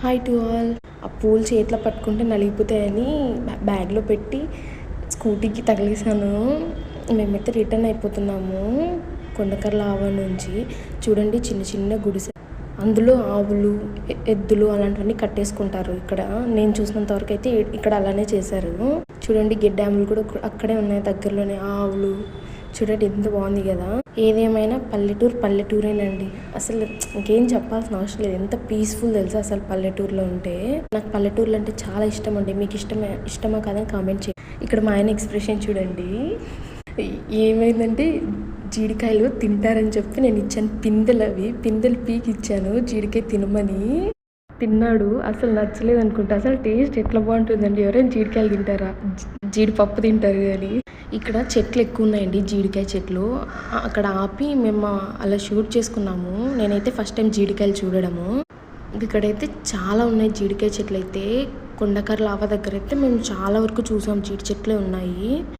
Hi to all. ఆ పూలు చేతిలో పట్టుకుంటే నలిగిపోతాయని బ్యాగ్లో పెట్టి స్కూటీకి తగిలేసాను. మేమైతే రిటర్న్ అయిపోతున్నాము కొండకర్ల ఆవ నుంచి. చూడండి చిన్న చిన్న గుడిసె, అందులో ఆవులు ఎద్దులు అలాంటివన్నీ కట్టేసుకుంటారు. ఇక్కడ నేను చూసినంత వరకు అయితే ఇక్కడ అలానే చేశారు. చూడండి డ్యాములు కూడా అక్కడే ఉన్నాయి దగ్గరలోనే. ఆవులు చూడండి ఎంత బాగుంది కదా. ఏదేమైనా పల్లెటూరేనండి. అసలు ఇంకేం చెప్పాల్సిన అవసరం లేదు. ఎంత పీస్ఫుల్ తెలుసా అసలు పల్లెటూరులో ఉంటే. నాకు పల్లెటూర్లు అంటే చాలా ఇష్టం అండి. మీకు ఇష్టమా కాదని కామెంట్ చేయండి. ఇక్కడ మా ఆయన ఎక్స్ప్రెషన్ చూడండి. ఏమైందంటే జీడికాయలు తింటారని చెప్పి నేను ఇచ్చాను పిందెలు పీకి ఇచ్చాను జీడికాయ తినమని. తిన్నాడు. అసలు నచ్చలేదు అనుకుంటా. అసలు టేస్ట్ ఎట్లా బాగుంటుందండి. ఎవరైనా జీడికాయలు తింటారా? జీడిపప్పు తింటారు కానీ. ఇక్కడ చెట్లు ఎక్కువ ఉన్నాయండి, జీడికాయ చెట్లు. అక్కడ ఆపి మేము అలా షూట్ చేసుకున్నాము. నేనైతే ఫస్ట్ టైం జీడికాయలు చూడడము. ఇక్కడైతే చాలా ఉన్నాయి జీడికాయ చెట్లు అయితే. కొండకర్ల ఆవ దగ్గర అయితే మేము చాలా వరకు చూసాం. జీడి చెట్లే ఉన్నాయి.